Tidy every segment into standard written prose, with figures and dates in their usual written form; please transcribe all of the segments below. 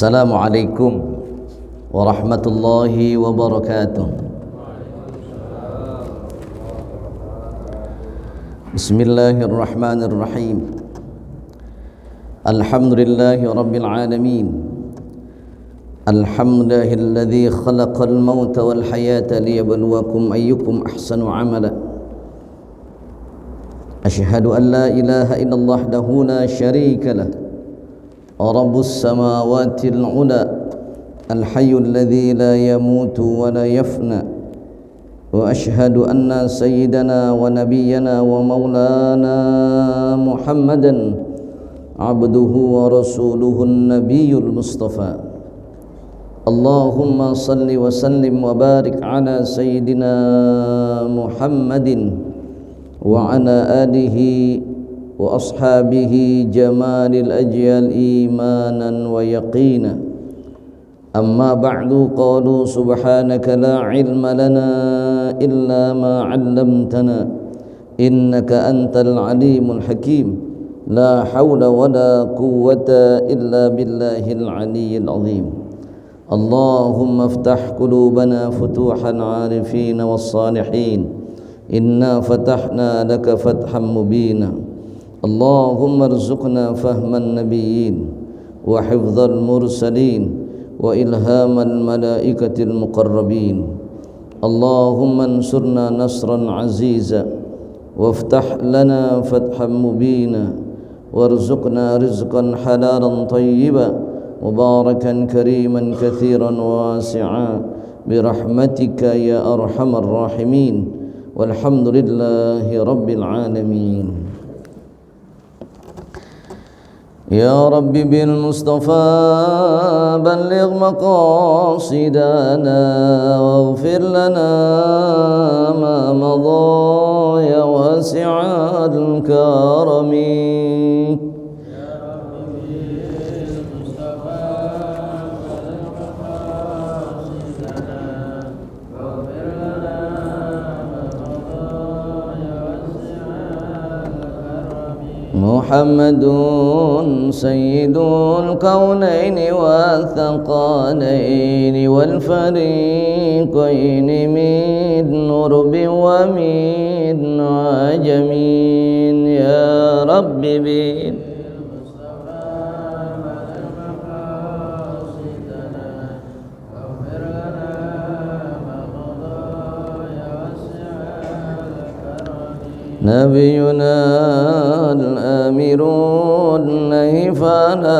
Assalamualaikum warahmatullahi wabarakatuh. Bismillahirrahmanirrahim. Alhamdulillahi rabbil alamin. Alhamdulillahilladzi khalaqal mauta wal hayata liyabluwakum ayyukum ahsanu amala. Asyhadu an la ilaha illallah wahdahu la syarika lah. Rabbus samawatil ula, al-hayyul ladzi la yamutu wa la yafna. Wa ashhadu anna sayyidana wa nabiyyana wa maulana Muhammadan abduhu wa rasuluhun nabiyyul mustafa. Allahumma salli wa sallim wa barik ala sayyidina Muhammadin wa ala alihi wa ashabihi jamalil ajyal imanan wa yaqina. Amma ba'du, qalu subhanaka la ilma lana illa ma 'allamtana innaka antal alimul hakim. La hawla wa la quwwata illa billahil aliyyil azim. Allahumma iftah qulubana futuhan 'arifin was salihin. Inna fatahna laka fathan mubina. Allahumma arzuqna fahman nabiyyin wa hifdzal mursalin wa ilhamal malaikatil muqarrabin. Allahumma ansurna nasran aziza waftah lana fathan mubina warzuqna rizqan halalan tayyiba mubarakan kariman kathiran wasi'a birahmatika ya arhamar rahimin. Walhamdulillahi rabbil alamin. Ya Rabbi bil Mustafa balligh maqasidana waghfir lana ma madha ya wasi'al karami. Muhammadun sayyidul kaunaini wa thaqalaini wal fariqaini min urbi wa min ajamin. Ya Rabbi bil Nabiyuna al-amirun nahi fala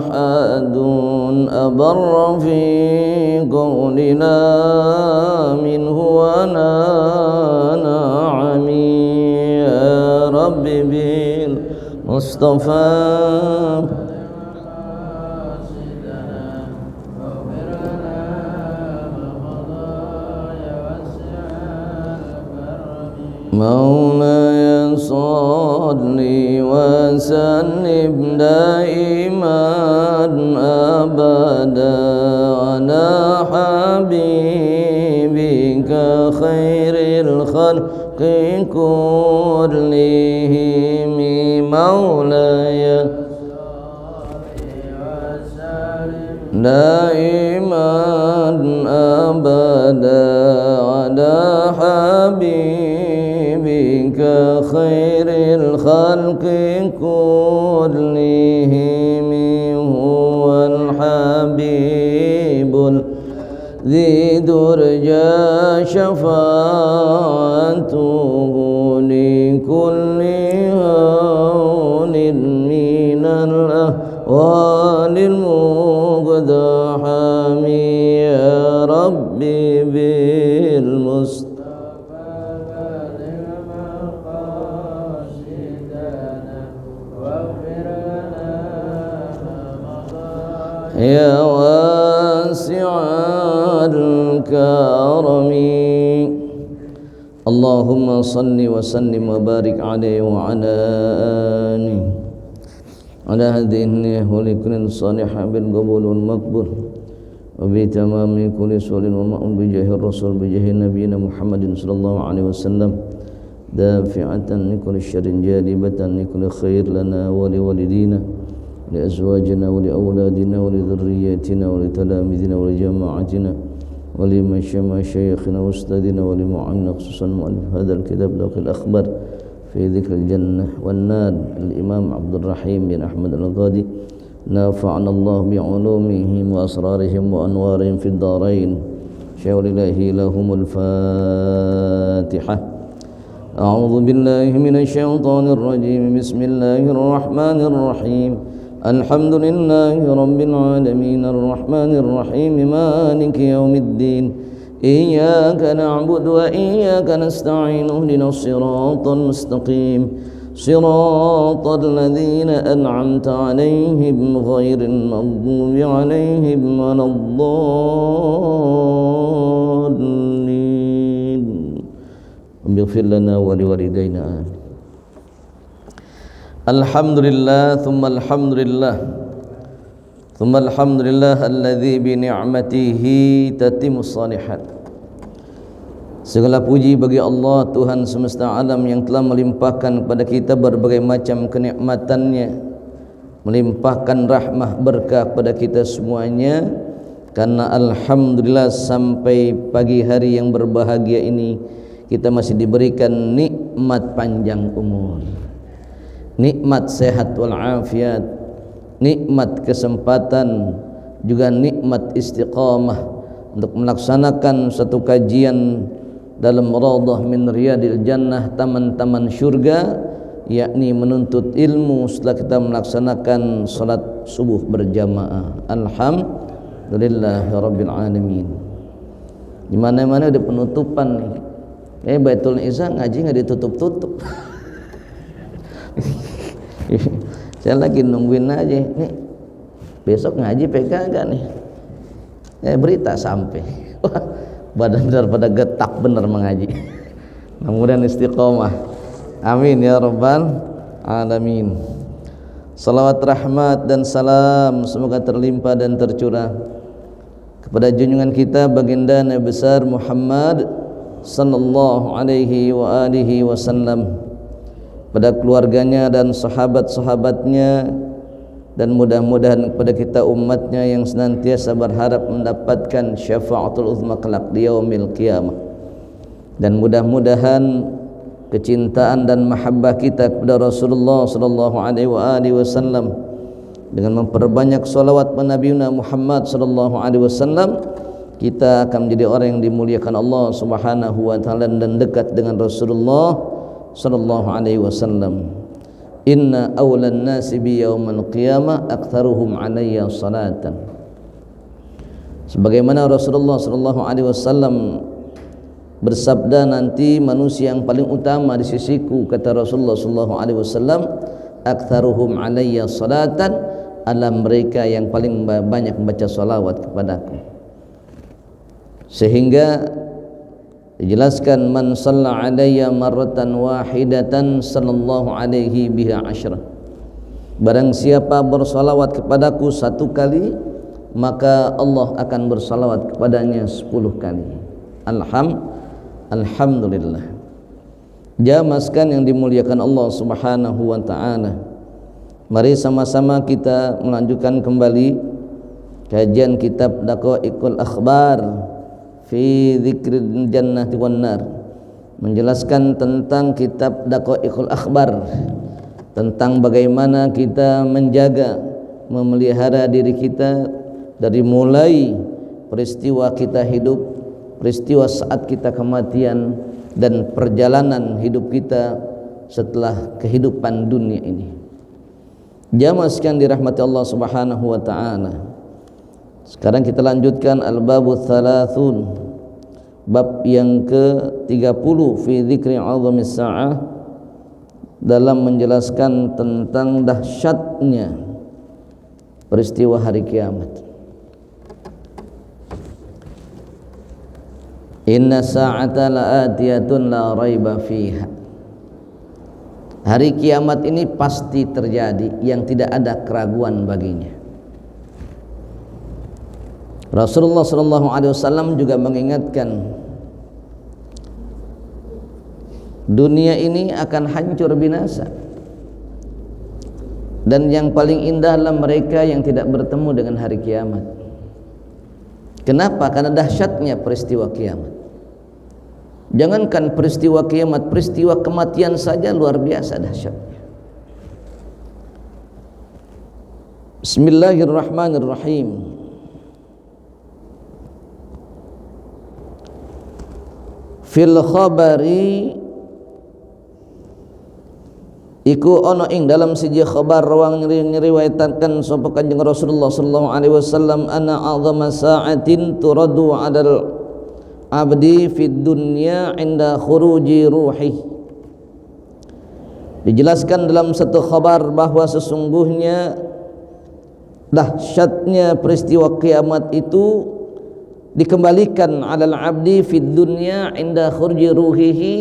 ahadun abarra fi qawlina minhu wa na'ami. Ya Rabbi bil Mustafa مولاي صل وسلم دائما أبدا على حبيبك خير الخلق كلهم. مولاي دائما أبدا على حبيبك خير الخلق كلهم. هو الحبيب ذي درجى شفاعته لكل هون من الأهوال المقدحم. يا ربي بالمصطفى يا واسع الكرم. اللهم صل وسلم وبارك عليه وعلى آله على هذه النية ولكل صالح بالقبول والمقبول وبتمام كل سؤال ومأمون بجاه الرسول بجاه نبينا محمد صلى الله عليه وسلم دافعة لكل شر جالبة لكل خير لنا ولوالدينا لأزواجنا ولأولادنا ولذرياتنا ولتلاميذنا ولجماعتنا ولمشايخنا وأستاذنا ولمعلمنا خصوصا مؤلف هذا الكتاب لوح الأخبار في ذكر الجنة والنار الإمام عبد الرحيم بن أحمد الغادي نافعنا الله بعلومهم وأسرارهم وأنوارهم في الدارين شاء الله لهم الفاتحة. أعوذ بالله من الشيطان الرجيم. بسم الله الرحمن الرحيم. الحمد لله رب العالمين الرحمن الرحيم مالك يوم الدين إياك نعبد وإياك نستعين اهدنا الصراط المستقيم صراط الذين أنعمت عليهم غير المغضوب عليهم ولا الضالين اغفر لنا ولوالدينا آمين. Alhamdulillah thumma alhamdulillah thumma alhamdulillah alladzi bi ni'matihi tatimmus shalihat. Segala puji bagi Allah Tuhan semesta alam yang telah melimpahkan kepada kita berbagai macam kenikmatannya, melimpahkan rahmah berkah kepada kita semuanya. Karena alhamdulillah sampai pagi hari yang berbahagia ini kita masih diberikan nikmat panjang umur, nikmat sehat walafiat, nikmat kesempatan, juga nikmat istiqamah untuk melaksanakan satu kajian dalam raudhah min riyadil jannah, taman-taman syurga, yakni menuntut ilmu setelah kita melaksanakan salat subuh berjamaah. Alhamdulillahirabbil alamin. Di mana-mana ada penutupan nih. Baitul Izza ngaji enggak ditutup-tutup. Saya lagi nungguin aja nih, besok ngaji pegang gak nih? Berita sampai, wah badan benar pada getak bener mengaji. Mudah-mudahan istiqomah, amin ya rabbal alamin. Salawat rahmat dan salam semoga terlimpah dan tercurah kepada junjungan kita baginda Nabi besar Muhammad sallallahu alaihi wa alihi wasallam, pada keluarganya dan sahabat-sahabatnya, dan mudah-mudahan kepada kita umatnya yang senantiasa berharap mendapatkan syafaatul uzma kelak di yaumil qiyamah. Dan mudah-mudahan kecintaan dan mahabbah kita kepada Rasulullah sallallahu alaihi wasallam dengan memperbanyak salawat kepada Nabi Muhammad sallallahu alaihi wasallam, kita akan menjadi orang yang dimuliakan Allah Subhanahu wa taala dan dekat dengan Rasulullah sallallahu alaihi wasallam. Inna awlan nasi bi yaumil qiyamah aktsaruhum alayya salatan. Sebagaimana Rasulullah sallallahu alaihi wasallam bersabda, nanti manusia yang paling utama di sisiku, kata Rasulullah sallallahu alaihi wasallam, aktsaruhum alayya salatan, adalah mereka yang paling banyak membaca salawat kepadaku. Sehingga dijelaskan, man shalla alayya marratan wahidatan sallallahu alaihi biha asyra. Barang siapa bersalawat kepadaku satu kali, maka Allah akan bersalawat kepadanya 10 kali. Alhamdulillah. Jamaskan yang dimuliakan Allah Subhanahu wa taala, mari sama-sama kita melanjutkan kembali kajian kitab Daqaiqul Akhbar fi dzikril jannati wan nar, menjelaskan tentang kitab Daqaiqul Akhbar, tentang bagaimana kita menjaga, memelihara diri kita dari mulai peristiwa kita hidup, peristiwa saat kita kematian, dan perjalanan hidup kita setelah kehidupan dunia ini. Jamaah sekalian dirahmati Allah Subhanahu wa taala. Sekarang kita lanjutkan al-babul thalathun, bab yang ke-30 fi dzikri 'azamis sa'ah, dalam menjelaskan tentang dahsyatnya peristiwa hari kiamat. Inna sa'ata la'atiyatun la raiba fiha. Hari kiamat ini pasti terjadi, yang tidak ada keraguan baginya. Rasulullah SAW juga mengingatkan, dunia ini akan hancur binasa. dan yang paling indah adalah mereka yang tidak bertemu dengan hari kiamat. Kenapa? Karena dahsyatnya peristiwa kiamat. Jangankan peristiwa kiamat, peristiwa kematian saja luar biasa dahsyatnya. Bismillahirrahmanirrahim. Fil khabari iku ono ing dalam siji khabar rawang nyeriwayatkan sapa Kanjeng Rasulullah sallallahu alaihi wasallam ana a'zama sa'atin turadu 'alal abdi fid dunya 'inda khuruji ruhi. Dijelaskan dalam satu khabar bahwa sesungguhnya dahsyatnya peristiwa kiamat itu dikembalikan 'alal abdi fid dunya 'inda khuruji ruhihi,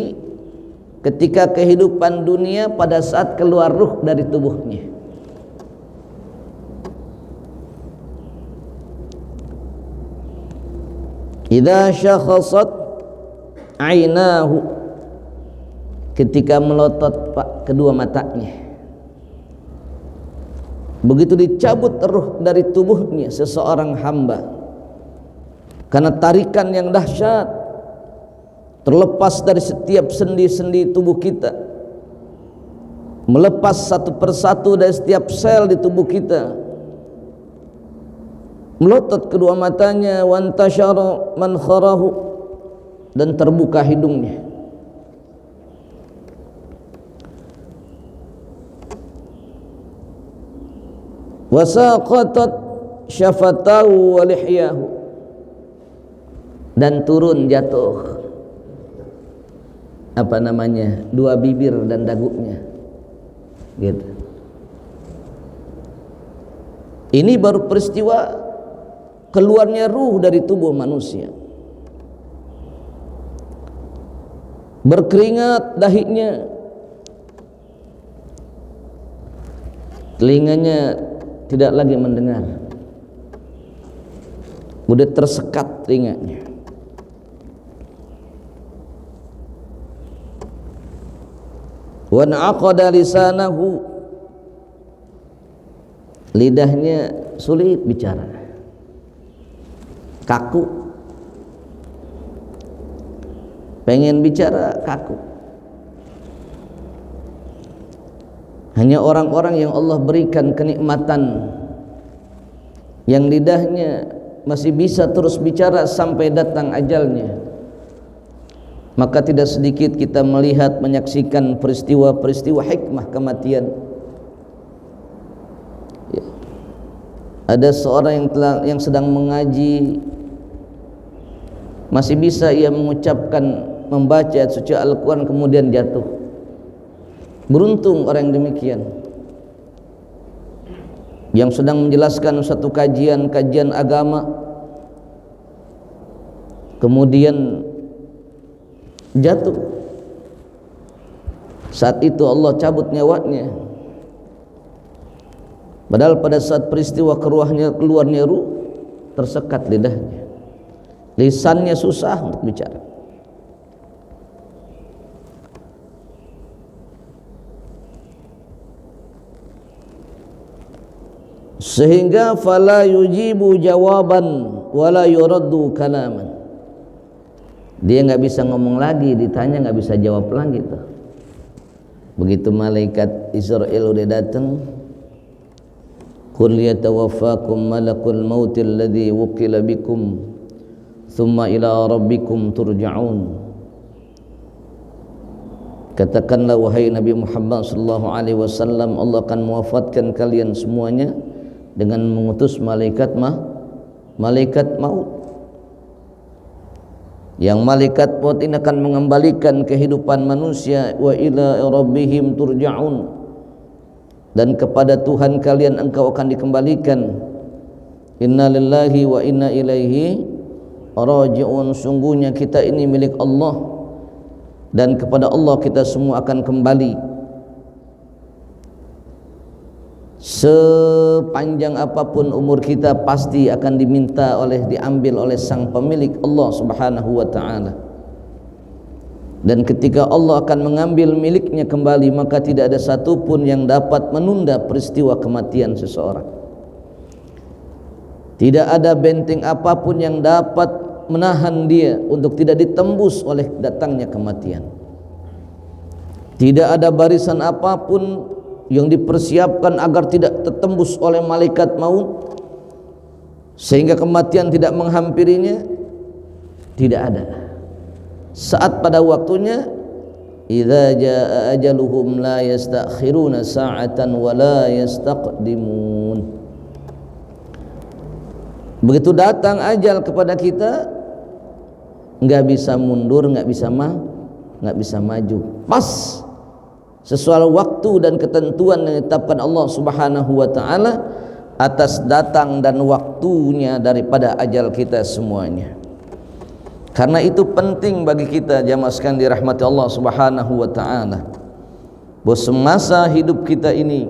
ketika kehidupan dunia pada saat keluar ruh dari tubuhnya. Idza syakhasat ainahu, ketika melotot kedua matanya. Begitu dicabut ruh dari tubuhnya seseorang hamba karena tarikan yang dahsyat, terlepas dari setiap sendi-sendi tubuh kita, melepas satu persatu dari setiap sel di tubuh kita, melotot kedua matanya, wantashara mankharahu, dan terbuka hidungnya. Wasaqatat syafatahu wa lihyahu, dan turun jatuh dua bibir dan dagunya, gitu. Ini baru peristiwa keluarnya ruh dari tubuh manusia. Berkeringat dahinya, telinganya tidak lagi mendengar, udah tersekat telinganya. Wa na'aqada lisanahu, lidahnya sulit bicara, kaku, pengen bicara kaku. Hanya orang-orang yang Allah berikan kenikmatan yang lidahnya masih bisa terus bicara sampai datang ajalnya, maka tidak sedikit kita melihat, menyaksikan peristiwa-peristiwa hikmah kematian. Ya. Ada seorang yang sedang mengaji, masih bisa ia mengucapkan, membaca ayat suci Al-Quran, kemudian jatuh. Beruntung orang yang demikian, yang sedang menjelaskan satu kajian agama, kemudian jatuh. Saat itu Allah cabut nyawanya, padahal pada saat peristiwa keluarnya ruh, tersekat lidahnya, lisannya susah untuk bicara. Sehingga fala yujibu jawaban wala yuraddu kalaman, dia nggak bisa ngomong lagi, ditanya nggak bisa jawab lagi tuh. Begitu malaikat Israil udah datang, qul yatawaffakum malakul mautil ladzi wukila bikum thumma ila rabbikum turja'un. Katakanlah wahai Nabi Muhammad sallallahu alaihi wasallam, Allah akan mewafatkan kalian semuanya dengan mengutus malaikat maut. Yang malaikat maut ini akan mengembalikan kehidupan manusia. Wa ila rabbihim turja'un, dan kepada Tuhan kalian engkau akan dikembalikan. Inna lillahi wa inna ilaihi raji'un, sungguhnya kita ini milik Allah dan kepada Allah kita semua akan kembali. Sepanjang apapun umur kita pasti akan diambil oleh sang pemilik, Allah Subhanahu wa ta'ala. Dan ketika Allah akan mengambil miliknya kembali, maka tidak ada satupun yang dapat menunda peristiwa kematian seseorang. Tidak ada benteng apapun yang dapat menahan dia untuk tidak ditembus oleh datangnya kematian. Tidak ada barisan apapun yang dipersiapkan agar tidak tertembus oleh malaikat maut sehingga kematian tidak menghampirinya. Tidak ada. Saat pada waktunya, idza jaa ajaluhum la yastakhiruna sa'atan wa la yastaqdimun. Begitu datang ajal kepada kita, enggak bisa mundur, enggak bisa maju. Pas sesuai waktu dan ketentuan yang ditetapkan Allah Subhanahu wa taala atas datang dan waktunya daripada ajal kita semuanya. Karena itu penting bagi kita jamaah sekalian dirahmati Allah Subhanahu wa taala, bahwa semasa hidup kita ini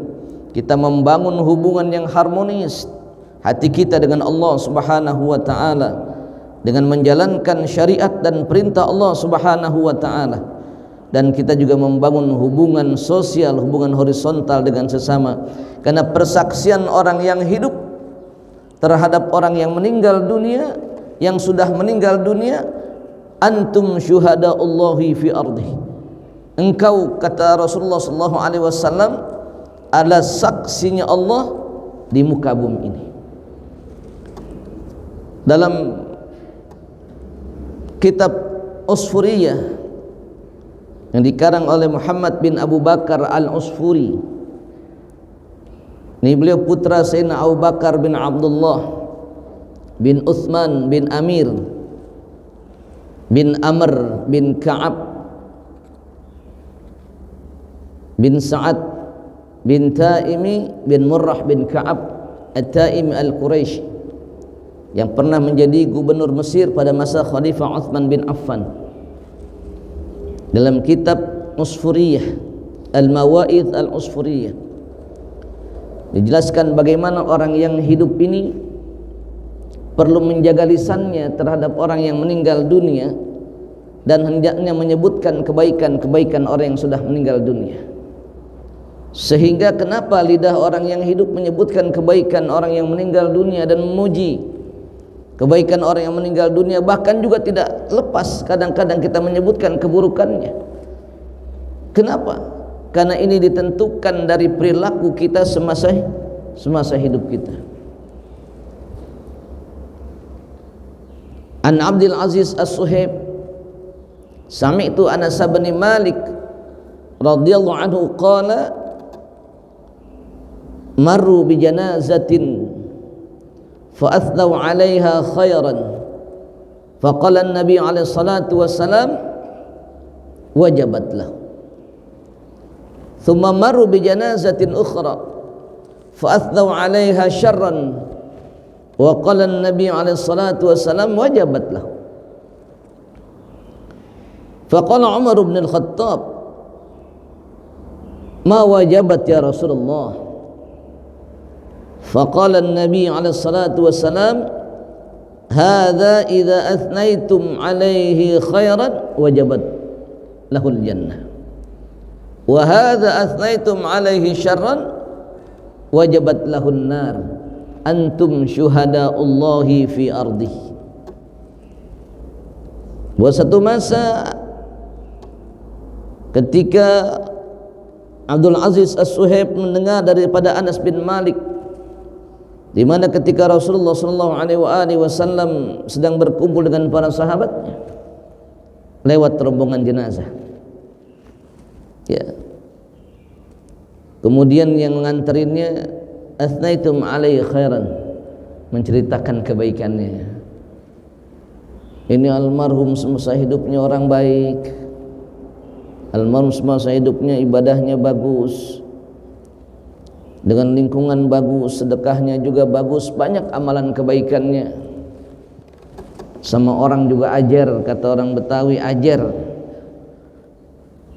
kita membangun hubungan yang harmonis hati kita dengan Allah Subhanahu wa taala dengan menjalankan syariat dan perintah Allah Subhanahu wa taala, dan kita juga membangun hubungan sosial, hubungan horizontal dengan sesama. Karena persaksian orang yang hidup terhadap orang yang meninggal dunia, yang sudah meninggal dunia, antum syuhadaullahi fi ardi. Engkau, kata Rasulullah sallallahu alaihi wasallam, adalah saksinya Allah di muka bumi ini. Dalam kitab Usfuriyah yang dikarang oleh Muhammad bin Abu Bakar al-Usfuri, ini beliau putra Sayyidina Abu Bakar bin Abdullah bin Uthman bin Amir bin Amr bin Ka'ab bin Sa'ad bin Taimi bin Murrah bin Ka'ab At-Taimi al-Quraisy, yang pernah menjadi gubernur Mesir pada masa Khalifah Uthman bin Affan. Dalam kitab Usfuriyah, Al-Mawaidh Al-Usfuriyah, dijelaskan bagaimana orang yang hidup ini perlu menjaga lisannya terhadap orang yang meninggal dunia, dan hendaknya menyebutkan kebaikan-kebaikan orang yang sudah meninggal dunia. Sehingga kenapa lidah orang yang hidup menyebutkan kebaikan orang yang meninggal dunia dan memuji kebaikan orang yang meninggal dunia, bahkan juga tidak lepas kadang-kadang kita menyebutkan keburukannya. Kenapa? Karena ini ditentukan dari perilaku kita semasa hidup kita. An Abdul Aziz As-Suhaib, sami'tu Anas bin Malik radhiyallahu anhu qala marru bi janazatin فأثنوا عليها خيرا فقال النبي عليه الصلاة والسلام وجبت له. ثم مروا بجنازة أخرى فأثنوا عليها شرا وقال النبي عليه الصلاة والسلام وجبت له. فقال عمر بن الخطاب ما وجبت يا رسول الله؟ فقال النبي عليه الصلاة والسلام هذا إذا أثنيتم عليه خيرا وجبت له الجنة وهذا أثنيتم عليه شرا وجبت له النار أنتم شهداء الله في أرضه. Suatu masa ketika Abdul Aziz As-Suhaib mendengar daripada Anas bin Malik, di mana ketika Rasulullah SAW sedang berkumpul dengan para sahabatnya, lewat rombongan jenazah, ya, kemudian yang mengantarinnya athnaitum alaihi khairan, menceritakan kebaikannya. Ini almarhum semasa hidupnya orang baik, almarhum semasa hidupnya ibadahnya bagus, dengan lingkungan bagus, sedekahnya juga bagus, banyak amalan kebaikannya. Sama orang juga ajar, kata orang Betawi, ajar.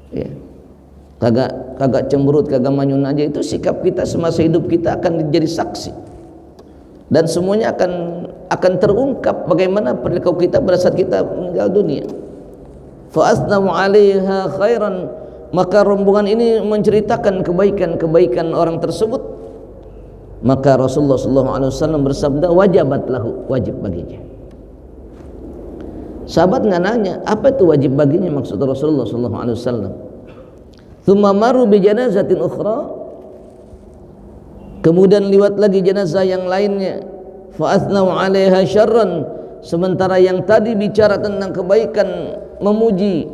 Ya. Kagak cemberut, kagak manyun aja. Itu sikap kita semasa hidup kita akan menjadi saksi. Dan semuanya akan terungkap bagaimana perilaku kita pada saat kita meninggal dunia. fa asnau 'alaiha khairan, maka rombongan ini menceritakan kebaikan-kebaikan orang tersebut. Maka Rasulullah sallallahu alaihi wasallam bersabda, wajabat lahu, wajib baginya. Sahabat nggak nanya apa itu wajib baginya, maksud Rasulullah sallallahu alaihi wasallam. Tsumma maru bi janazatin ukhra, kemudian liwat lagi jenazah yang lainnya, fa asnau 'alaiha syarran, sementara yang tadi bicara tentang kebaikan, memuji,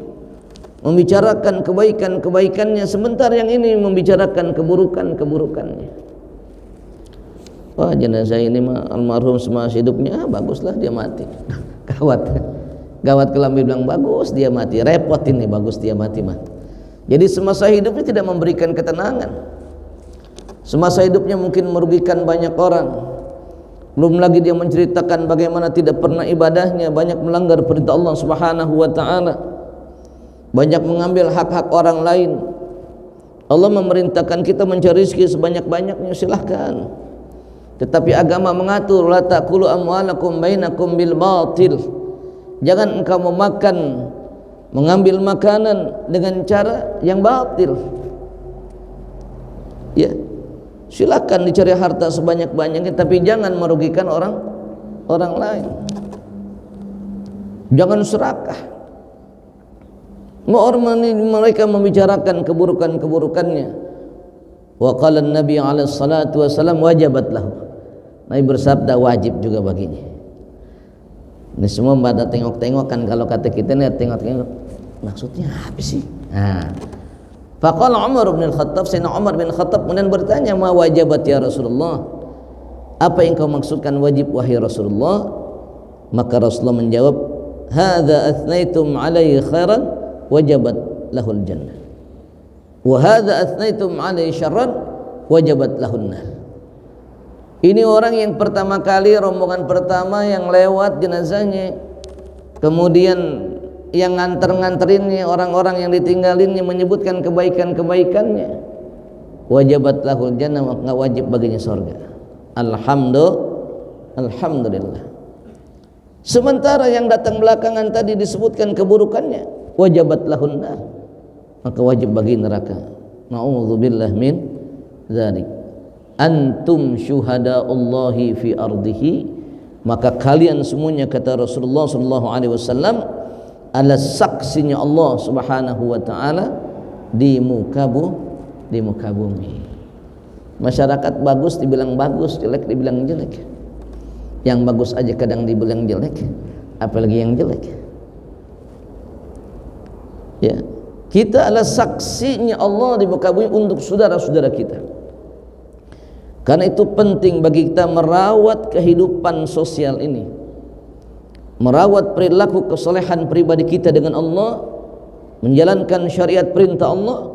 membicarakan kebaikan-kebaikannya, sebentar yang ini membicarakan keburukan-keburukannya. Wah, jenazah ini mah almarhum semasa hidupnya baguslah, dia mati. Gawat kelambi bilang bagus dia mati, repot ini bagus dia mati mah. Jadi semasa hidupnya tidak memberikan ketenangan, semasa hidupnya mungkin merugikan banyak orang. Belum lagi dia menceritakan bagaimana tidak pernah ibadahnya, banyak melanggar perintah Allah Subhanahu wa taala, banyak mengambil hak-hak orang lain. Allah memerintahkan kita mencari rezeki sebanyak-banyaknya, silahkan. Tetapi agama mengatur, la taqulu amwalakum bainakum bil batil. Jangan engkau memakan, mengambil makanan dengan cara yang batil. Ya, silakan dicari harta sebanyak-banyaknya, tapi jangan merugikan orang lain. Jangan serakah. Mereka membicarakan keburukan-keburukannya. Wa qala an-nabi alaihi salatu wasallam wajabat lahu. Nabi bersabda wajib juga baginya. Ini semua pada tengok-tengokan, kalau kata kita nih tengok-tengok maksudnya apa sih? Nah, faqala Umar bin Khattab, Sayyidina Umar bin Khattab kemudian bertanya, ma wajabat ya Rasulullah, apa yang kau maksudkan wajib wahai Rasulullah? Maka Rasulullah menjawab, hadza athnaitum alaihi khairan wajabat lahul jannah, wa hadza athnaitum alaihi syarran wajabat lahun nar. Ini orang yang pertama kali, rombongan pertama yang lewat jenazahnya, kemudian yang nganter-nganterinnya, orang-orang yang ditinggalinnya menyebutkan kebaikan-kebaikannya, wajabat lahul jannah, maka wajib baginya surga. Alhamdulillah. Sementara yang datang belakangan tadi disebutkan keburukannya, wajabat lahun nar, maka wajib bagi neraka. Na'udzubillah min dzalik. Antum syuhada'ullahi fi ardihi, maka kalian semuanya, kata Rasulullah sallallahu alaihi wasallam, adalah saksinya Allah Subhanahu wa taala di muka bumi. Masyarakat bagus dibilang bagus, jelek dibilang jelek. Yang bagus aja kadang dibilang jelek, apalagi yang jelek. Ya, kita adalah saksinya Allah di muka bumi untuk saudara-saudara kita. Karena itu penting bagi kita merawat kehidupan sosial ini, merawat perilaku kesolehan pribadi kita dengan Allah, menjalankan syariat perintah Allah,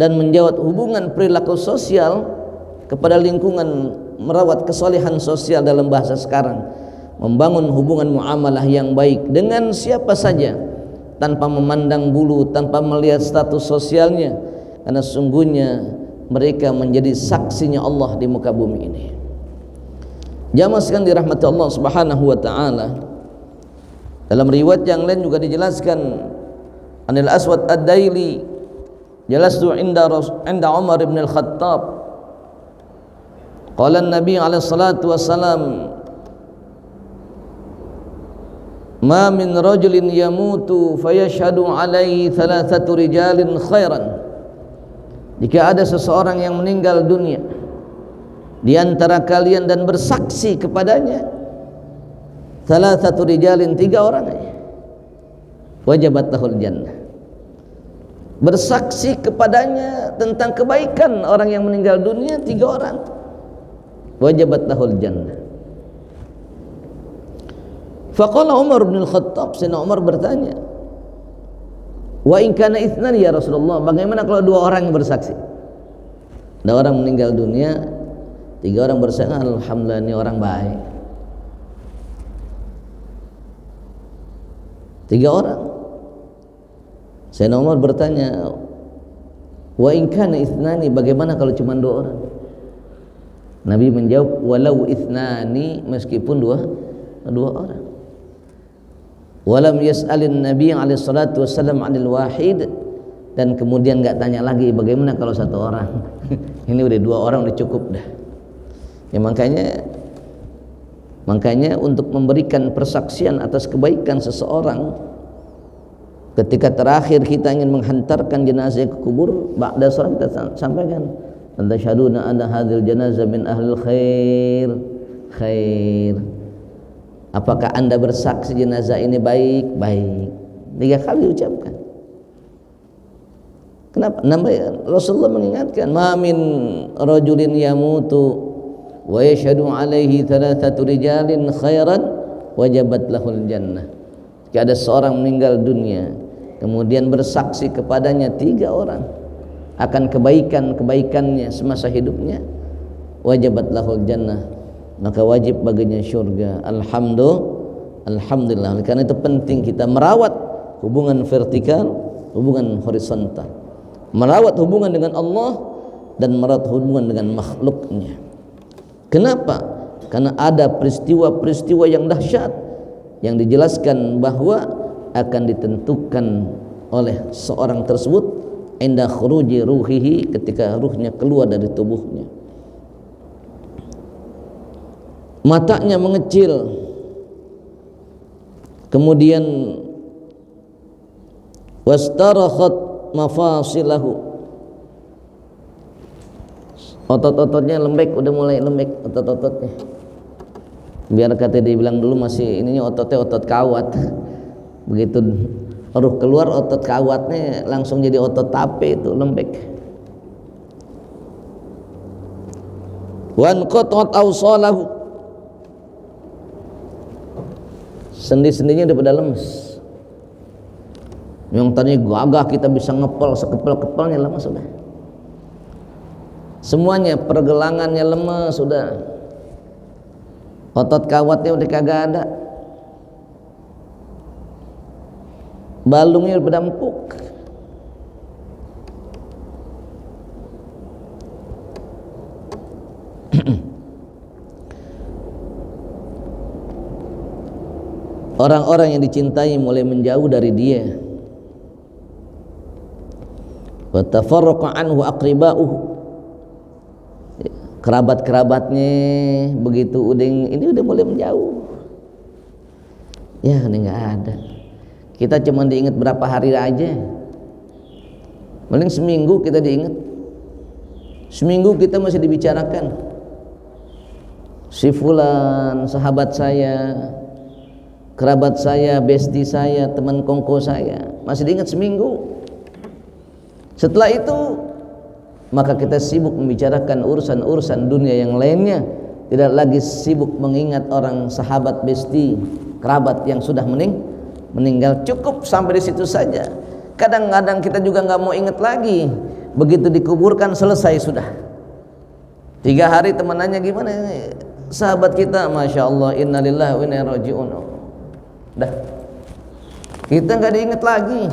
dan menjawab hubungan perilaku sosial kepada lingkungan, merawat kesolehan sosial dalam bahasa sekarang, membangun hubungan muamalah yang baik dengan siapa saja, tanpa memandang bulu, tanpa melihat status sosialnya, karena sungguhnya mereka menjadi saksinya Allah di muka bumi ini. Jamaah sekalian dirahmati Allah Subhanahu wa taala, dalam riwayat yang lain juga dijelaskan, Anil Aswad Ad-Daili, jalastu inda Umar ibn al-Khattab, qala an-nabi alaihi salatu wassalam, ma min rajulin yamutu fayashhadu alaihi thalathatu rijalin khairan. Jika ada seseorang yang meninggal dunia di antara kalian dan bersaksi kepadanya, thalathatu rijalin, 3 orang, wajabat lahul jannah. Bersaksi kepadanya tentang kebaikan orang yang meninggal dunia 3 orang, wajabat lahul jannah. Faqala Umar bin Khattab, Sayyidina Umar bertanya, wa in kana itsnan ya Rasulullah, bagaimana kalau 2 orang yang bersaksi? Ada orang meninggal dunia, 3 orang bersaksi, alhamdulillah ini orang baik. 3 orang. Sayyidina Umar bertanya, wa in kana itsnani, bagaimana kalau cuma 2 orang? Nabi menjawab, walau itsnani, meskipun dua orang. Walam yas'alin Nabi alaihi salatu wasallam 'anil wahid, dan kemudian enggak tanya lagi bagaimana kalau satu orang. Ini udah 2 orang udah cukup dah. Ya makanya untuk memberikan persaksian atas kebaikan seseorang, ketika terakhir kita ingin menghantarkan jenazah ke kubur, ba'da salat kita sampaikan, "Antasyhaduna anna hadzal janazah min ahlil khair." Apakah Anda bersaksi jenazah ini baik? Baik. 3 kali ucapkan. Kenapa? Rasulullah mengingatkan, "Ma min rajulin yamutu wa yashhadu alaihi thalathatu rijalin khairan wajabat lahul jannah." Jika ada seorang meninggal dunia, kemudian bersaksi kepadanya 3 orang akan kebaikannya semasa hidupnya, wajabat lahul jannah, maka wajib baginya syurga. Alhamdulillah. Karena itu penting kita merawat hubungan vertikal, hubungan horizontal, merawat hubungan dengan Allah dan merawat hubungan dengan makhluknya. Kenapa? Karena ada peristiwa-peristiwa yang dahsyat yang dijelaskan bahwa akan ditentukan oleh seorang tersebut inda khuruji ruhihi, ketika ruhnya keluar dari tubuhnya. Matanya mengecil, kemudian wastarakhat mafasilahu, otot-ototnya lembek, udah mulai lembek otot-ototnya. Biar kata dibilang dulu masih ininya ototnya otot kawat. Begitu ruh keluar, otot kawatnya langsung jadi otot tape, itu lembek. Wan qatat awsalahu, sendi-sendinya udah pada lemes. Yang tadinya gagah kita bisa ngepel sekepel-kepelnya lemes sudah. Semuanya pergelangannya lemes sudah. Otot kawatnya udah kagak ada. Balungnya udah pada empuk. Orang-orang yang dicintai mulai menjauh dari dia. Wa tafarraqa anhu aqriba'uhu, kerabat-kerabatnya begitu ini udah mulai menjauh. Ya ini enggak ada. Kita cuma diingat berapa hari aja. Paling seminggu kita diingat. Seminggu kita masih dibicarakan. Si fulan, sahabat saya, kerabat saya, bestie saya, teman kongko saya, masih diingat seminggu. Setelah itu maka kita sibuk membicarakan urusan-urusan dunia yang lainnya, tidak lagi sibuk mengingat orang sahabat, bestie, kerabat yang sudah meninggal. Cukup sampai di situ saja. Kadang-kadang kita juga nggak mau ingat lagi. Begitu dikuburkan selesai sudah. 3 hari temanannya gimana? Sahabat kita, masya Allah, innalillahi wa inna ilaihi raji'un. Dah, kita nggak diingat lagi.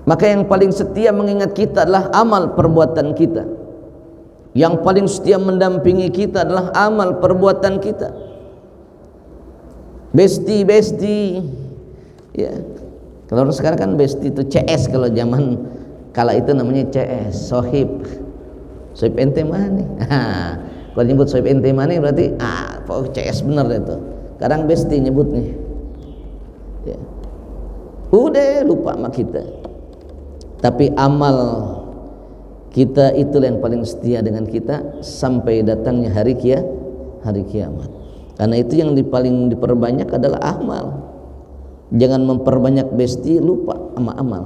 Maka yang paling setia mengingat kita adalah amal perbuatan kita. Yang paling setia mendampingi kita adalah amal perbuatan kita. Besti, ya. Kalau sekarang kan besti itu CS, kalau zaman kala itu namanya CS, sohib ente mana? Kalau nyebut sohib ente mana berarti CS bener itu. Sekarang besti nyebutnya. Ya. Udah lupa sama kita. Tapi amal kita itulah yang paling setia dengan kita sampai datangnya hari kiamat. Karena itu yang paling diperbanyak adalah amal. Jangan memperbanyak besti, lupa sama amal.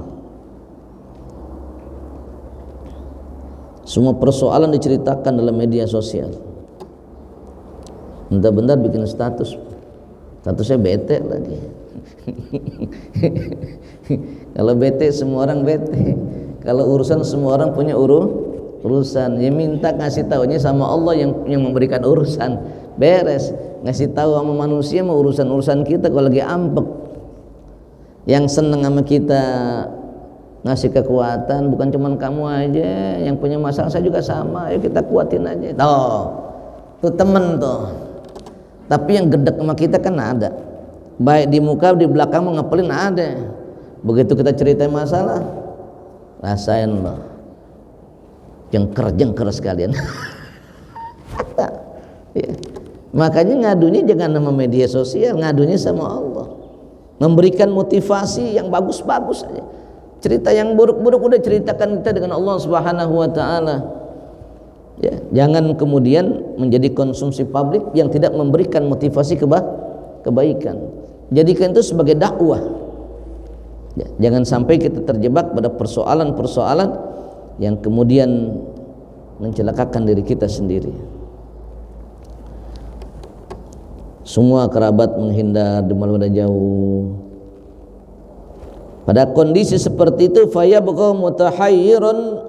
Semua persoalan diceritakan dalam media sosial. Bentar-bentar bikin statusnya bete lagi. Kalau bete semua orang bete. Kalau urusan semua orang punya urusan. Ya minta ngasih taunya sama Allah yang memberikan urusan. Beres. Ngasih tahu sama manusia mau urusan kita kalau lagi ampek. Yang seneng sama kita ngasih kekuatan, bukan cuman kamu aja yang punya masalah, saya juga sama, ayo kita kuatin aja. Tuh temen tuh. Tapi yang gedek sama kita kan ada. baik di muka di belakang ngepelin ada. Begitu kita cerita masalah, rasain loh jengker sekalian. Ya. Makanya ngadunya jangan sama media sosial, ngadunya sama Allah. Memberikan motivasi yang bagus-bagus saja. Cerita yang buruk-buruk udah ceritakan kita dengan Allah Subhanahu wa taala. Ya, jangan kemudian menjadi konsumsi publik yang tidak memberikan motivasi kebaikan. Jadikan itu sebagai dakwah. Ya, jangan sampai kita terjebak pada persoalan-persoalan yang kemudian mencelakakan diri kita sendiri. Semua kerabat menghindar di mana jauh. Pada kondisi seperti itu fayabqa mutahayyiran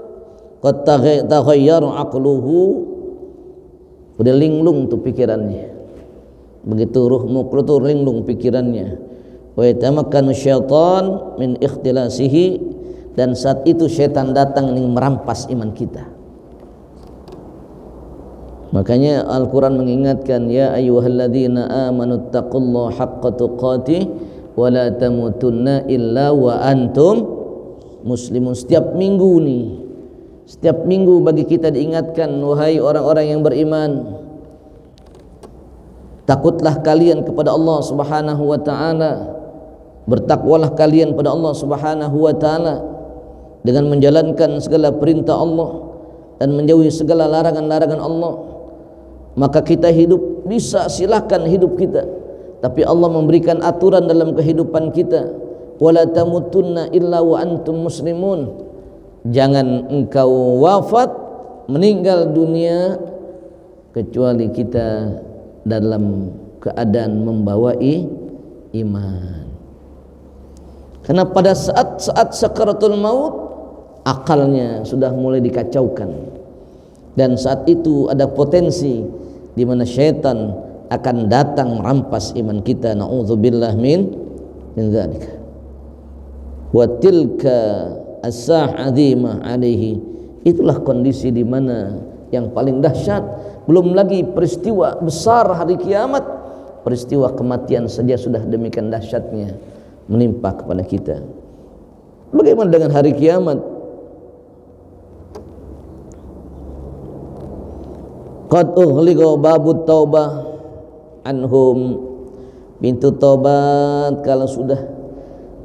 qad taghayyara aqluhu, udah linglung tuh pikirannya. Begitu ruh muklu tuh linglung pikirannya. Wa yatamakkanu syaitan min ikhtilasihi, dan saat itu syaitan datang ingin merampas iman kita. Makanya Al-Quran mengingatkan, ya ayyuhalladzina amanu taqullaha haqqa tuqatih wa la tamutunna illa wa antum muslimun. Setiap minggu nih, setiap minggu bagi kita diingatkan, wahai orang-orang yang beriman, takutlah kalian kepada Allah Subhanahu wa taala, bertakwalah kalian pada Allah Subhanahu wa taala dengan menjalankan segala perintah Allah dan menjauhi segala larangan-larangan Allah. Maka kita hidup, bisa silahkan hidup kita, tapi Allah memberikan aturan dalam kehidupan kita, wala tamutunna illa wa antum muslimun. Jangan engkau wafat, meninggal dunia, kecuali kita dalam keadaan membawa iman. Karena pada saat sakaratul maut, akalnya sudah mulai dikacaukan, dan saat itu ada potensi di mana syaitan akan datang merampas iman kita. Na'udzubillah min dzalika. Wa tilka as-sa'ah 'azimah 'alaihi. Itulah kondisi di mana yang paling dahsyat. Belum lagi peristiwa besar hari kiamat, peristiwa kematian saja sudah demikian dahsyatnya menimpa kepada kita. Bagaimana dengan hari kiamat? Qad ughliqa babut taubah anhum, pintu taubat kalau sudah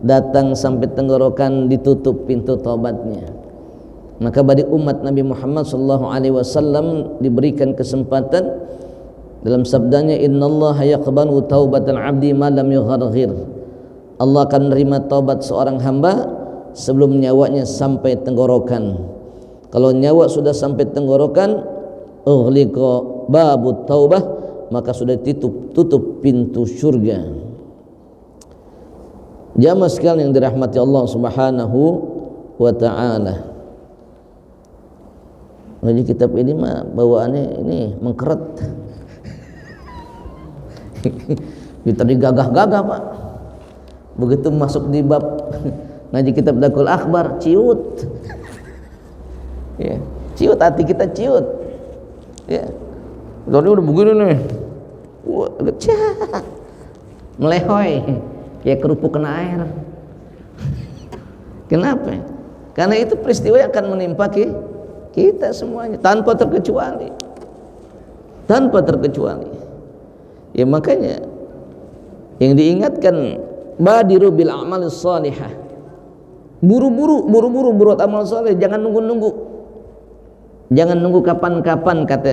datang sampai tenggorokan ditutup pintu taubatnya. Maka bagi umat Nabi Muhammad sallallahu alaihi wasallam diberikan kesempatan dalam sabdanya, innallaha yaqbalu taubatal abdi ma lam yugharghir. Allah akan menerima taubat seorang hamba sebelum nyawanya sampai tenggorokan. Kalau nyawa sudah sampai tenggorokan, ughliqa babut taubah, maka sudah tutup pintu surga. Jamaah sekalian yang dirahmati Allah Subhanahu wa taala. Jadi kitab ini mah bawaannya ini mengkeret. Kita digagah-gagah, Pak. Begitu masuk di bab ngaji kitab Dakul Akhbar, ciut. Ya, ciut hati kita, ciut. Ya. Tadi udah begini nih. Wah, gecah. Melehoy kayak kerupuk kena air. Kenapa? Karena itu peristiwa yang akan menimpa kita semuanya tanpa terkecuali. Tanpa terkecuali. Ya makanya yang diingatkan, badiru bil a'malis shalihah. Buru-buru buat amal saleh, jangan nunggu-nunggu. Jangan nunggu kapan-kapan, kata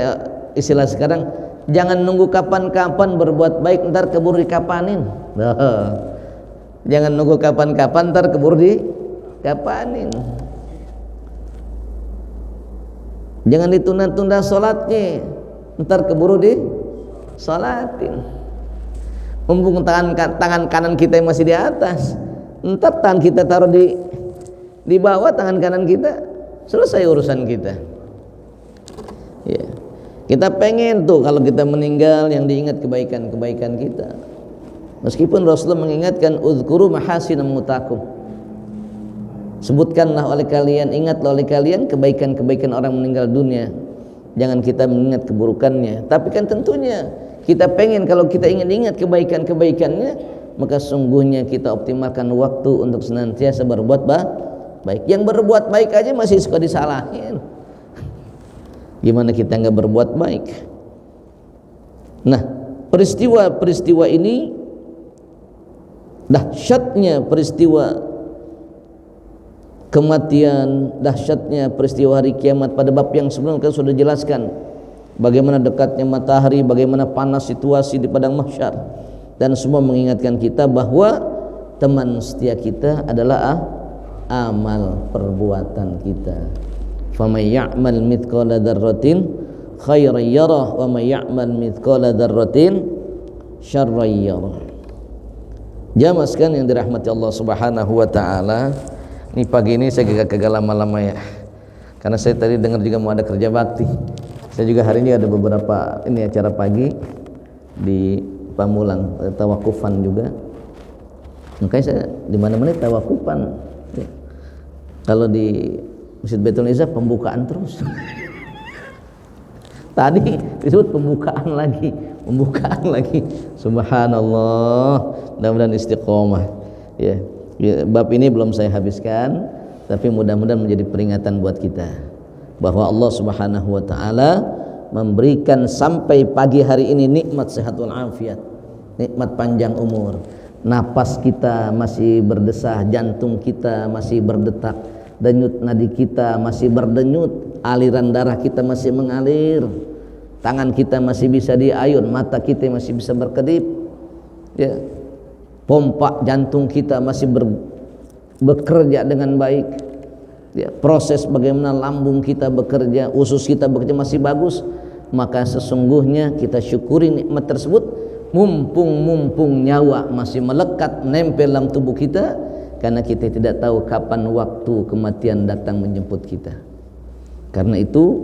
istilah sekarang, jangan nunggu kapan-kapan berbuat baik ntar keburu dikapanin. Jangan nunggu kapan-kapan ntar keburu dikapanin. Jangan ditunda-tunda sholatnya, ntar keburu disolatin. Mumpung tangan kanan kita yang masih di atas, ntar tangan kita taruh di bawah tangan kanan kita, selesai urusan kita. Ya. Kita pengen tuh kalau kita meninggal yang diingat kebaikan-kebaikan kita. Meskipun Rasulullah mengingatkan, uzkuru mahasina mutakum. Sebutkanlah oleh kalian, ingatlah oleh kalian kebaikan-kebaikan orang meninggal dunia. Jangan kita mengingat keburukannya. Tapi kan tentunya kita pengen kalau kita ingin ingat kebaikan-kebaikannya, maka sungguhnya kita optimalkan waktu untuk senantiasa berbuat baik. Yang berbuat baik aja masih suka disalahin, gimana kita nggak berbuat baik? Nah, peristiwa-peristiwa ini, dahsyatnya peristiwa kematian, dahsyatnya peristiwa hari kiamat pada bab yang sebelumnya kita sudah jelaskan bagaimana dekatnya matahari, bagaimana panas situasi di padang mahsyar, dan semua mengingatkan kita bahwa teman setia kita adalah amal perbuatan kita. Faman ya'mal mithqala dzarratin khairan yarah wa may ya'mal mithqala dzarratin syarran yarah. Jamaah sekalian yang dirahmati Allah Subhanahu wa taala, ini pagi ini saya kagak lama-lama ya, karena saya tadi dengar juga mau ada kerja bakti. Saya juga hari ini ada beberapa ini acara pagi di Pamulang, tawakufan juga. Makanya saya di mana-mana tawakufan. Kalau di Masjid Baitul Izzah pembukaan terus. Tadi disebut pembukaan lagi. Subhanallah, mudah-mudahan istiqomah. Ya, bab ini belum saya habiskan, tapi mudah-mudahan menjadi peringatan buat kita bahwa Allah Subhanahu wa taala memberikan sampai pagi hari ini nikmat sehat wal afiat, nikmat panjang umur. Napas kita masih berdesah, jantung kita masih berdetak, denyut nadi kita masih berdenyut, aliran darah kita masih mengalir, tangan kita masih bisa diayun, mata kita masih bisa berkedip, ya, pompa jantung kita masih bekerja dengan baik, ya, proses bagaimana lambung kita bekerja, usus kita bekerja masih bagus. Maka sesungguhnya kita syukuri nikmat tersebut, mumpung nyawa masih melekat nempel dalam tubuh kita, karena kita tidak tahu kapan waktu kematian datang menjemput kita. Karena itu,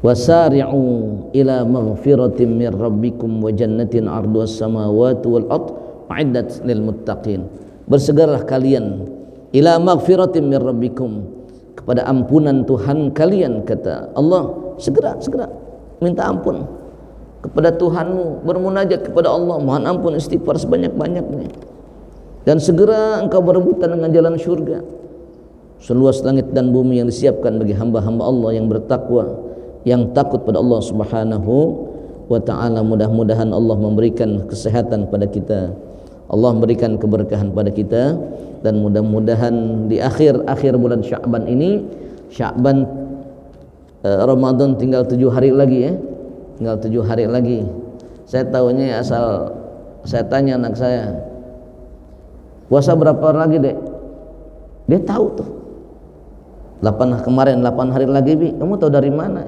wasari'u ila maghfiratin min rabbikum wa jannatin 'arduhas samawati wal ard u'iddat lil muttaqin. Bersegeralah kalian ila maghfiratin min rabbikum, kepada ampunan Tuhan kalian, kata Allah. Segera minta ampun kepada Tuhanmu, bermunajat kepada Allah, mohon ampun, istighfar sebanyak-banyaknya, dan segera engkau berebutan dengan jalan surga seluas langit dan bumi yang disiapkan bagi hamba-hamba Allah yang bertakwa, yang takut pada Allah Subhanahu wa ta'ala. Mudah-mudahan Allah memberikan kesehatan pada kita, Allah memberikan keberkahan pada kita, dan mudah-mudahan di akhir bulan Sya'ban ini, Ramadan tinggal 7 hari lagi ya, tinggal 7 hari lagi. Saya tahunya asal saya tanya anak saya, puasa berapa lagi dek? Dia tahu tuh, 8 hari lagi Bi. Kamu tahu dari mana?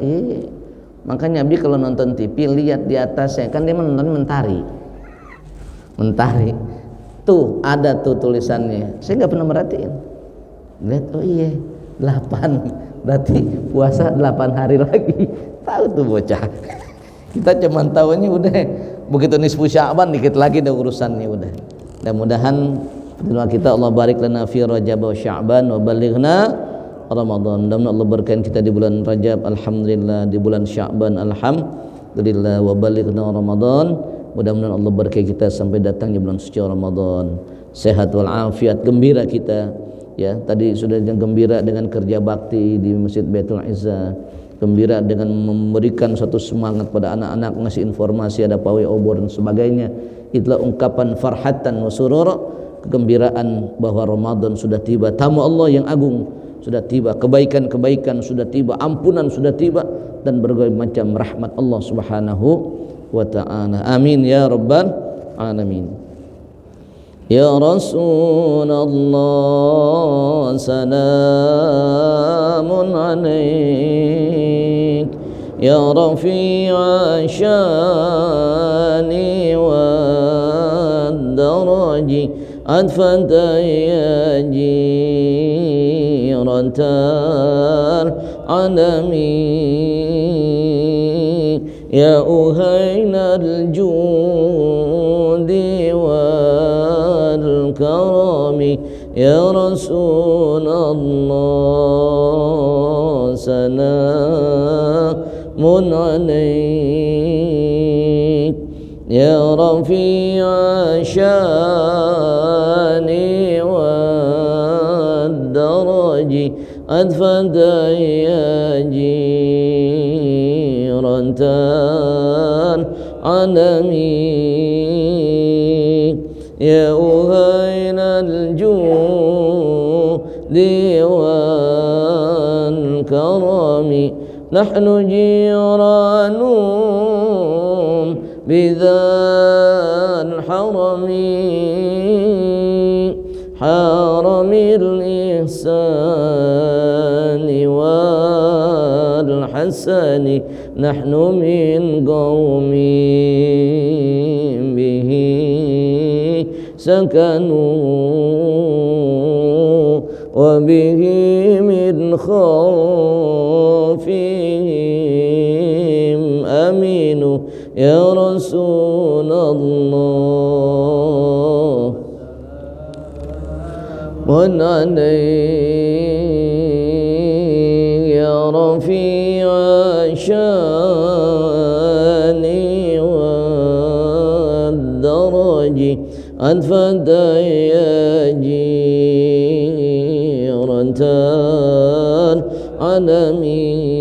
Makanya Bi kalau nonton TV lihat di atasnya, kan dia menonton mentari tuh ada tuh tulisannya. Saya nggak pernah merhatiin, lihat, oh iya 8, berarti puasa 8 hari lagi. Tahu tuh bocah. Kita cuman tahunya udah begitu nisfu Sya'ban, dikit lagi udah urusannya udah. Mudah-mudahan doa kita, Allah barik lana fi Rajab wa Sya'ban wa balighna Ramadan. Mudah-mudahan Allah berkahi kita di bulan Rajab, alhamdulillah, di bulan Sya'ban, alhamdulillah, wa balighna Ramadan. Mudah-mudahan Allah berkahi kita sampai datangnya bulan suci Ramadan. Sehat wal afiat, gembira kita. Ya, tadi sudah gembira dengan kerja bakti di Masjid Baitul Izzah, gembira dengan memberikan satu semangat pada anak-anak, ngasih informasi ada pawai obor dan sebagainya. Itulah ungkapan farhatan wa surur, kegembiraan bahwa Ramadan sudah tiba, tamu Allah yang agung sudah tiba, kebaikan-kebaikan sudah tiba, ampunan sudah tiba, dan berbagai macam rahmat Allah Subhanahu wa ta'ala. Amin ya rabbal alamin. Ya Rasulullah, salamun alaik, ya rafi'a syani wa daraji, adfanta ya jiratal alamin, ya uhainal judi wal karami, ya Rasulullah, salamun alaik, يا رفيع شاني والدرج أدفد يا جيران علمي يا أهين الجود والكرم نحن جيران بذا الحرم حرم الإحسان والحسن نحن من قوم به سكنوا وبه من خوفهم أمين يا رسول الله من عليه يا رفيع شاني والدرج أنفد يا جيران علمي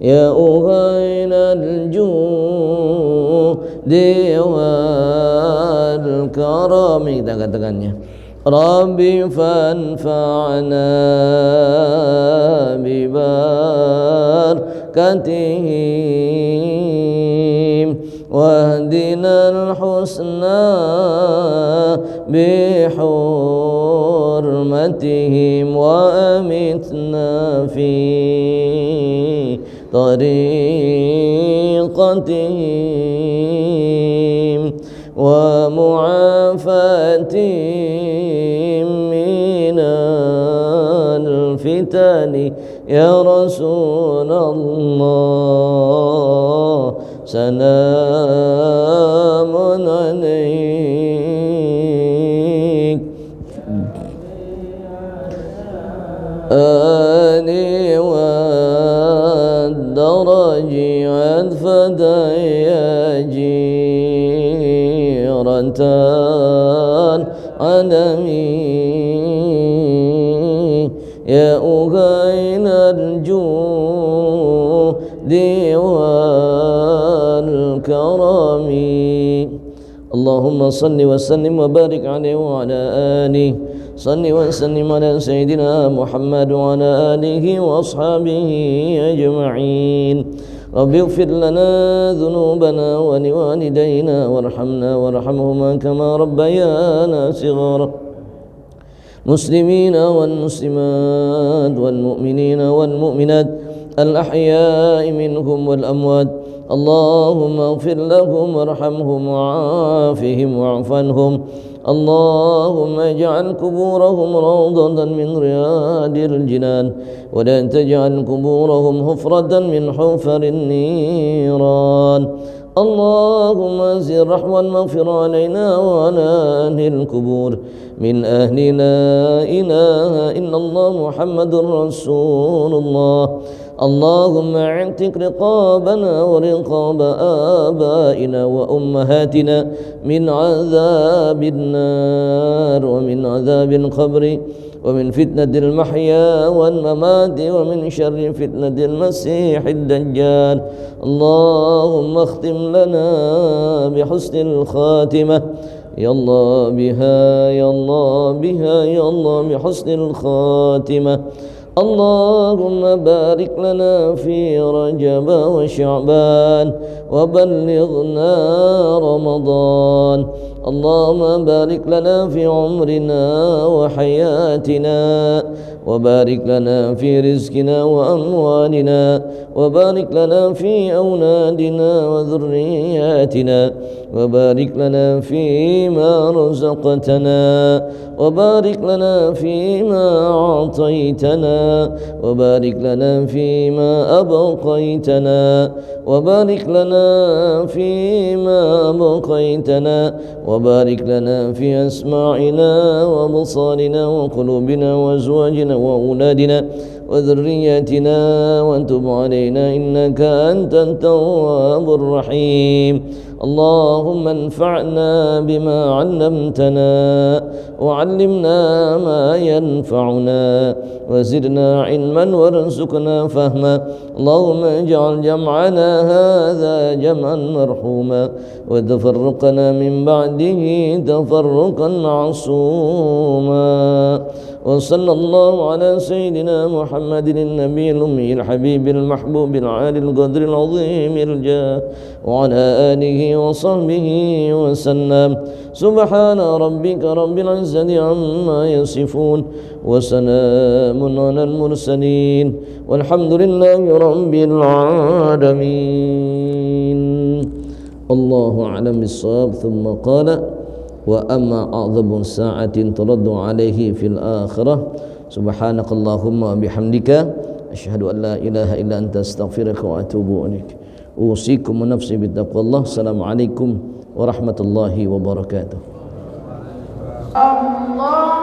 يا أهين الجود والكرم kita katakannya Rabbi fanfa'na bibarakatihim wahdina al-husna bihurmatihim wa amitna fi طريقتهم ومعافاتهم من الفتن يا رسول الله سلام عليك آني والدرج أدفد يا جيران علمي يا أهين الجود والكرم اللهم صل وسلم وبارك عليه وعلى آله صل وسلم على سيدنا محمد وعلى آله وأصحابه أجمعين رب اغفر لنا ذنوبنا ولوالدينا وارحمنا وارحمهما كما ربيانا صغارا مسلمين والمسلمات والمؤمنين والمؤمنات الأحياء منهم والأموات اللهم اغفر لهم وارحمهم وعافهم واعف عنهم اللهم اجعل قبورهم روضة من رياض الجنان ولا تجعل قبورهم حفرة من حفر النيران اللهم انزل رحمة المغفرة علينا وعلى أهل القبور من أهل لا إله إلا الله محمد رسول الله اللهم اعتق رقابنا ورقاب آبائنا وأمهاتنا من عذاب النار ومن عذاب القبر ومن فتنة المحيا والممات ومن شر فتنة المسيح الدجال اللهم اختم لنا بحسن الخاتمة يا الله بها يا الله بها يا الله بحسن الخاتمة اللهم بارك لنا في رجب وشعبان وبلغنا رمضان اللهم بارك لنا في عمرنا وحياتنا وبارك لنا في رزقنا وأموالنا وبارك لنا في أولادنا وذرياتنا وبارك لنا فيما رزقتنا وبارك لنا فيما أعطيتنا وبارك لنا فيما أبقيتنا وبارك لنا فيما أبقيتنا وبارك لنا في أسماعنا وأبصارنا وقلوبنا وأزواجنا وأولادنا وذرياتنا وتب علينا إنك أنت التواب الرحيم اللهم انفعنا بما علمتنا وعلمنا ما ينفعنا وزدنا علما وارزقنا فهما اللهم اجعل جمعنا هذا جمعا مرحوما وتفرقنا من بعده تفرقا عصوما وصلى الله على سيدنا محمد النبي الأمي الحبيب المحبوب العالي القدر العظيم الجاه وعلى آله وصحبه وسلم سبحان ربك رب العزة عما يصفون وسلام على المرسلين والحمد لله رب العالمين الله أعلم بالصواب ثم قال وأما أعظم ساعة ترد عليه في الآخرة سبحانك اللهم وبحمدك أشهد أن لا إله إلا أنت أستغفرك وأتوب إليك أوصيكم ونفسي بتقوى الله السلام عليكم ورحمة الله وبركاته الله